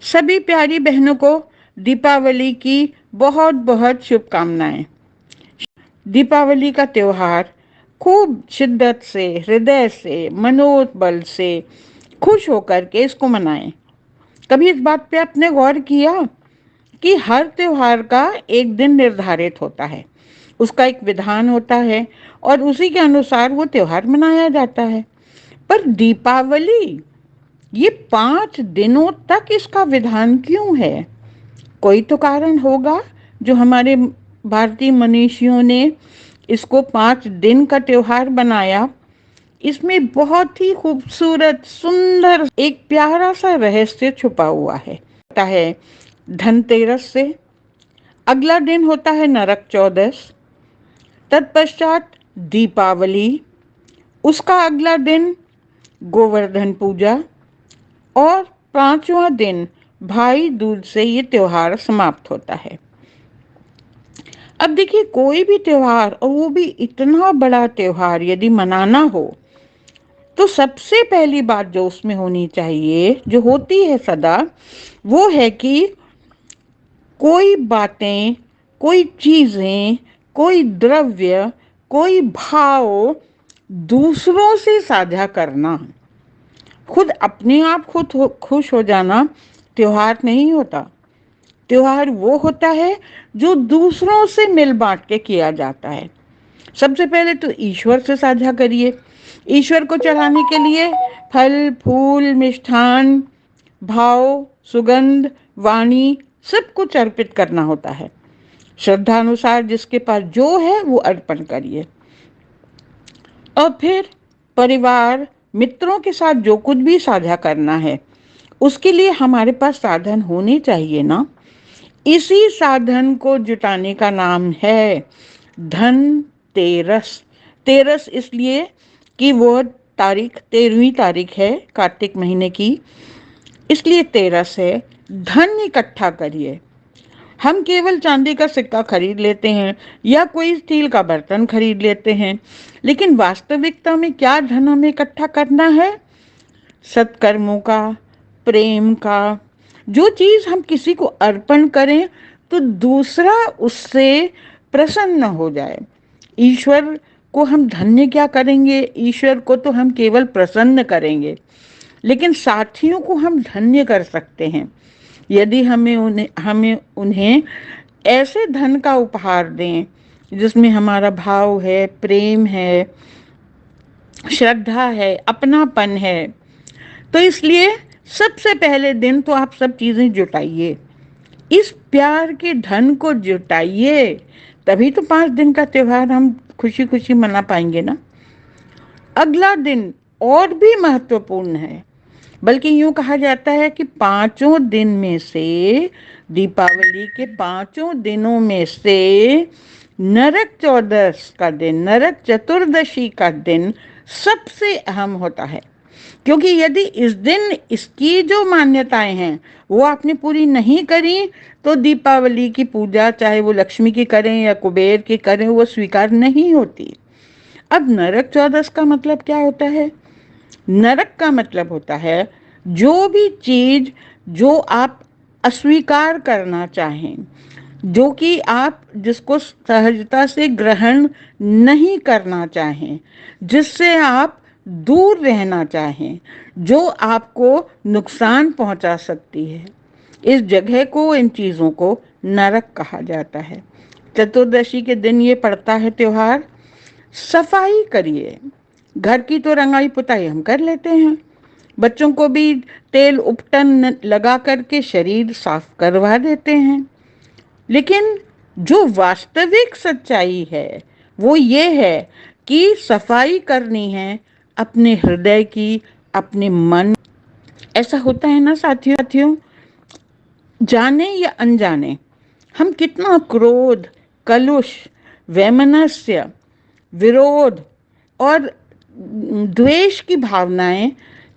सभी प्यारी बहनों को दीपावली की बहुत बहुत शुभकामनाएं। दीपावली का त्योहार खूब शिद्दत से, हृदय से, मनोबल से खुश होकर के इसको मनाएं। कभी इस बात पे आपने गौर किया कि हर त्योहार का एक दिन निर्धारित होता है, उसका एक विधान होता है और उसी के अनुसार वो त्योहार मनाया जाता है। पर दीपावली, ये 5 दिनों तक इसका विधान क्यों है? कोई तो कारण होगा जो हमारे भारतीय मनीषियों ने इसको 5 दिन का त्योहार बनाया। इसमें बहुत ही खूबसूरत, सुंदर एक प्यारा सा रहस्य छुपा हुआ है। होता है धनतेरस से, अगला दिन होता है नरक चौदस, तत्पश्चात दीपावली, उसका अगला दिन गोवर्धन पूजा और 5वां दिन भाई दूज से ये त्योहार समाप्त होता है। अब देखिए, कोई भी त्योहार और वो भी इतना बड़ा त्योहार यदि मनाना हो तो सबसे पहली बात जो उसमें होनी चाहिए, जो होती है सदा, वो है कि कोई बातें, कोई चीजें, कोई द्रव्य, कोई भाव दूसरों से साझा करना। खुद अपने आप खुश हो जाना त्योहार नहीं होता। त्योहार वो होता है जो दूसरों से मिल बांट के किया जाता है। सबसे पहले तो ईश्वर से साझा करिए। ईश्वर को चढ़ाने के लिए फल, फूल, मिष्ठान, भाव, सुगंध, वाणी, सब कुछ अर्पित करना होता है। श्रद्धा अनुसार जिसके पास जो है वो अर्पण करिए। और फिर परिवार, मित्रों के साथ जो कुछ भी साझा करना है, उसके लिए हमारे पास साधन होने चाहिए ना। इसी साधन को जुटाने का नाम है धन तेरस। तेरस इसलिए कि वो तारीख 13वीं तारीख है कार्तिक महीने की, इसलिए तेरस है। धन इकट्ठा करिए। हम केवल चांदी का सिक्का खरीद लेते हैं या कोई स्टील का बर्तन खरीद लेते हैं, लेकिन वास्तविकता में क्या धन हमें इकट्ठा करना है? सत्कर्मों का, प्रेम का। जो चीज हम किसी को अर्पण करें तो दूसरा उससे प्रसन्न हो जाए। ईश्वर को हम धन्य क्या करेंगे? ईश्वर को तो हम केवल प्रसन्न करेंगे, लेकिन साथियों को हम धन्य कर सकते हैं यदि हमें उन्हें ऐसे धन का उपहार दें जिसमें हमारा भाव है, प्रेम है, श्रद्धा है, अपनापन है। तो इसलिए सबसे पहले दिन तो आप सब चीजें जुटाइए, इस प्यार के धन को जुटाइए, तभी तो 5 दिन का त्योहार हम खुशी खुशी मना पाएंगे ना। अगला दिन और भी महत्वपूर्ण है, बल्कि यूं कहा जाता है कि 5 दिन में से, दीपावली के 5 दिनों में से नरक चौदस का दिन, नरक चतुर्दशी का दिन सबसे अहम होता है। क्योंकि यदि इस दिन इसकी जो मान्यताएं हैं वो आपने पूरी नहीं करी तो दीपावली की पूजा, चाहे वो लक्ष्मी की करें या कुबेर की करें, वो स्वीकार नहीं होती। अब नरक चौदस का मतलब क्या होता है? नरक का मतलब होता है जो भी चीज जो आप अस्वीकार करना चाहें, जो कि आप जिसको सहजता से ग्रहण नहीं करना चाहें, जिससे आप दूर रहना चाहें, जो आपको नुकसान पहुंचा सकती है, इस जगह को, इन चीजों को नरक कहा जाता है। चतुर्दशी के दिन ये पड़ता है त्योहार। सफाई करिए। घर की तो रंगाई पुताई हम कर लेते हैं, बच्चों को भी तेल उपटन लगा करके शरीर साफ करवा देते हैं, लेकिन जो वास्तविक सच्चाई है वो ये है कि सफाई करनी है अपने हृदय की, अपने मन। ऐसा होता है ना साथियों, जाने या अनजाने हम कितना क्रोध, कलुष, वैमनस्य, विरोध और द्वेष की भावनाएं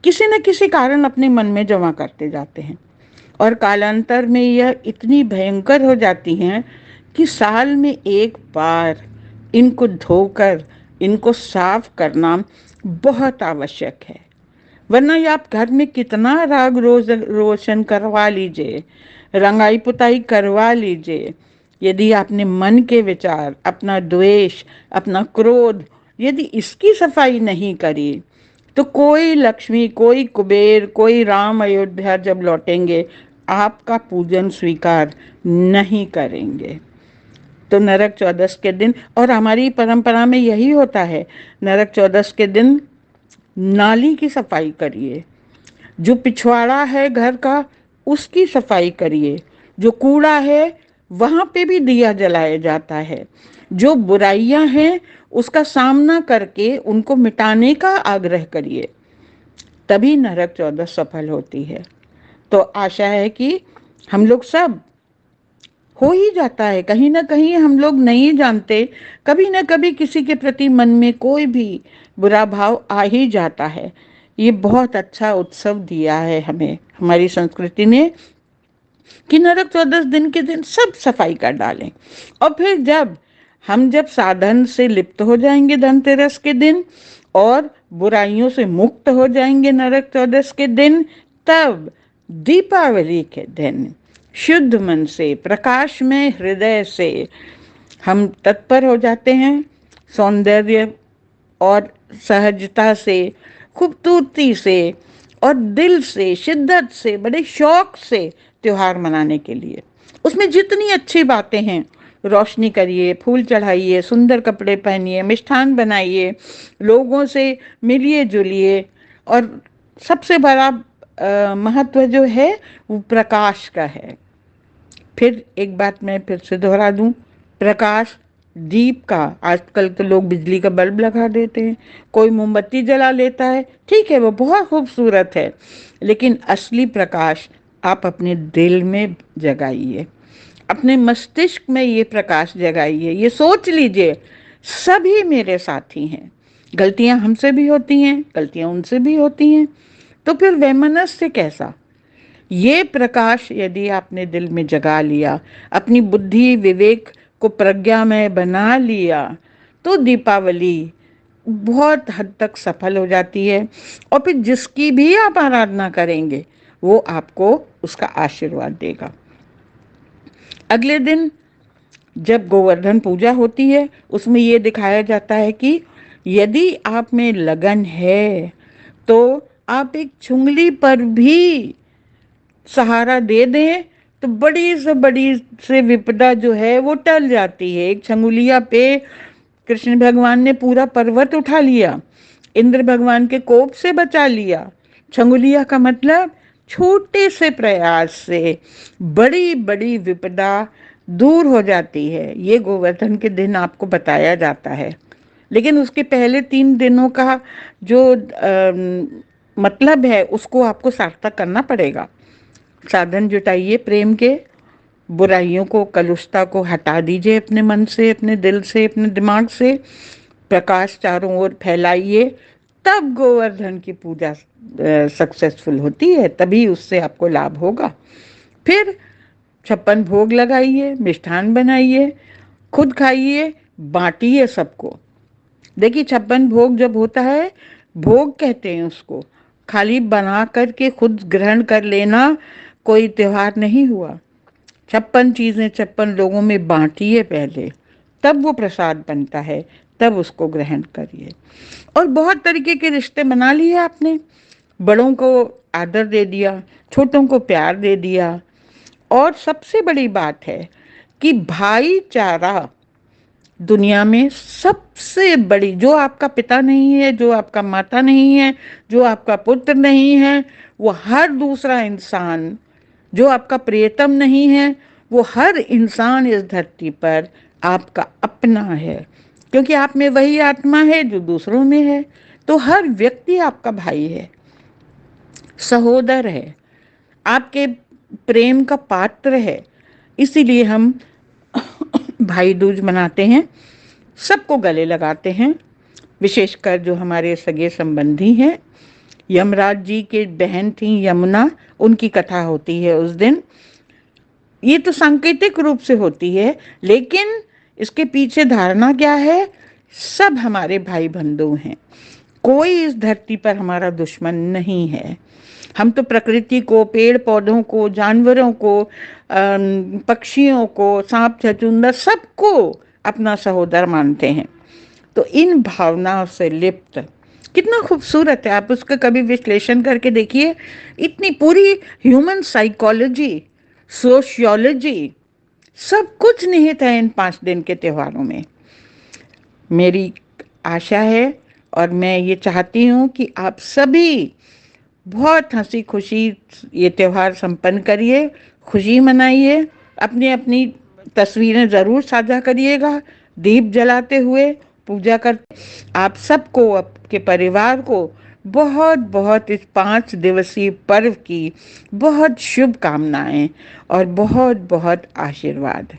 किसी न किसी कारण अपने मन में जमा करते जाते हैं, और कालांतर में यह इतनी भयंकर हो जाती हैं कि साल में एक बार इनको धोकर, इनको साफ करना बहुत आवश्यक है। वरना ये आप घर में कितना राग रोशन करवा लीजिए, रंगाई पुताई करवा लीजिए, यदि आपने मन के विचार, अपना द्वेष, अपना क्रोध, यदि इसकी सफाई नहीं करी, तो कोई लक्ष्मी, कोई कुबेर, कोई राम अयोध्या जब लौटेंगे, आपका पूजन स्वीकार नहीं करेंगे। तो नरक चौदस के दिन, और हमारी परंपरा में यही होता है, नरक चौदस के दिन नाली की सफाई करिए, जो पिछवाड़ा है घर का उसकी सफाई करिए, जो कूड़ा है वहां पे भी दिया जलाया जाता है, जो बुराइयां हैं उसका सामना करके उनको मिटाने का आग्रह करिए, तभी नरक चौदस सफल होती है। तो आशा है कि हम लोग सब, हो ही जाता है कहीं ना कहीं, हम लोग नहीं जानते, कभी ना कभी किसी के प्रति मन में कोई भी बुरा भाव आ ही जाता है। ये बहुत अच्छा उत्सव दिया है हमें हमारी संस्कृति ने कि नरक चौदस दिन के दिन सब सफाई कर डालें। और फिर जब साधन से लिप्त हो जाएंगे धनतेरस के दिन, और बुराइयों से मुक्त हो जाएंगे नरक चौदस के दिन, तब दीपावली के दिन शुद्ध मन से, प्रकाश में हृदय से हम तत्पर हो जाते हैं, सौंदर्य और सहजता से, खूबसूरती से और दिल से, शिद्दत से, बड़े शौक से त्योहार मनाने के लिए। उसमें जितनी अच्छी बातें हैं, रोशनी करिए, फूल चढ़ाइए, सुंदर कपड़े पहनिए, मिष्ठान बनाइए, लोगों से मिलिए जुलिए, और सबसे बड़ा महत्व जो है वो प्रकाश का है। फिर एक बात मैं फिर से दोहरा दूं, प्रकाश दीप का, आजकल तो लोग बिजली का बल्ब लगा देते हैं, कोई मोमबत्ती जला लेता है, ठीक है वो बहुत खूबसूरत है, लेकिन असली प्रकाश आप अपने दिल में जगाइए, अपने मस्तिष्क में ये प्रकाश जगाइए। ये सोच लीजिए सभी मेरे साथी हैं, गलतियां हमसे भी होती हैं, गलतियां उनसे भी होती हैं, तो फिर वैमनस्य कैसा। ये प्रकाश यदि आपने दिल में जगा लिया, अपनी बुद्धि विवेक को प्रज्ञा में बना लिया, तो दीपावली बहुत हद तक सफल हो जाती है। और फिर जिसकी भी आप आराधना करेंगे वो आपको उसका आशीर्वाद देगा। अगले दिन जब गोवर्धन पूजा होती है, उसमें ये दिखाया जाता है कि यदि आप में लगन है तो आप एक चुंगली पर भी सहारा दे दें तो बड़ी से बड़ी से विपदा जो है वो टल जाती है। एक छंगुलिया पे कृष्ण भगवान ने पूरा पर्वत उठा लिया, इंद्र भगवान के कोप से बचा लिया। छंगुलिया का मतलब छोटे से प्रयास से बड़ी बड़ी विपदा दूर हो जाती है। ये गोवर्धन के दिन आपको बताया जाता है, लेकिन उसके पहले 3 दिनों का जो मतलब है उसको आपको सार्थक करना पड़ेगा। साधन जुटाइए प्रेम के, बुराइयों को, कलुषता को हटा दीजिए अपने मन से, अपने दिल से, अपने दिमाग से, प्रकाश चारों ओर फैलाइए, तब गोवर्धन की पूजा सक्सेसफुल होती है, तभी उससे आपको लाभ होगा। फिर 56 भोग लगाइए, मिष्ठान बनाइए, खुद खाइए, बांटिए सबको। देखिए 56 भोग जब होता है, भोग कहते हैं उसको, खाली बना करके खुद ग्रहण कर लेना कोई त्योहार नहीं हुआ। 56 चीजें 56 लोगों में बांटिए पहले, तब वो प्रसाद बनता है, तब उसको ग्रहण करिए। और बहुत तरीके के रिश्ते बना लिए आपने, बड़ों को आदर दे दिया, छोटों को प्यार दे दिया। और सबसे बड़ी बात है कि भाईचारा दुनिया में सबसे बड़ी, जो आपका पिता नहीं है, जो आपका माता नहीं है, जो आपका पुत्र नहीं है, वो हर दूसरा इंसान, जो आपका प्रियतम नहीं है, वो हर इंसान इस धरती पर आपका अपना है, क्योंकि आप में वही आत्मा है जो दूसरों में है। तो हर व्यक्ति आपका भाई है, सहोदर है, आपके प्रेम का पात्र है। इसीलिए हम भाई दूज मनाते हैं, सबको गले लगाते हैं, विशेषकर जो हमारे सगे संबंधी हैं। यमराज जी के बहन थी यमुना, उनकी कथा होती है उस दिन। ये तो सांकेतिक रूप से होती है, लेकिन इसके पीछे धारणा क्या है, सब हमारे भाई बंधु हैं। कोई इस धरती पर हमारा दुश्मन नहीं है। हम तो प्रकृति को, पेड़ पौधों को, जानवरों को, पक्षियों को, सांप छछूंदर सबको अपना सहोदर मानते हैं। तो इन भावनाओं से लिप्त कितना खूबसूरत है, आप उसका कभी विश्लेषण करके देखिए। इतनी पूरी ह्यूमन साइकोलॉजी, सोशियोलॉजी, सब कुछ निहित है इन 5 दिन के त्योहारों में। मेरी आशा है और मैं ये चाहती हूँ कि आप सभी बहुत हंसी खुशी ये त्योहार संपन्न करिए, खुशी मनाइए, अपनी अपनी तस्वीरें ज़रूर साझा करिएगा, दीप जलाते हुए पूजा कर। आप सबको, आपके परिवार को बहुत बहुत इस 5 दिवसीय पर्व की बहुत शुभकामनाएं और बहुत बहुत आशीर्वाद।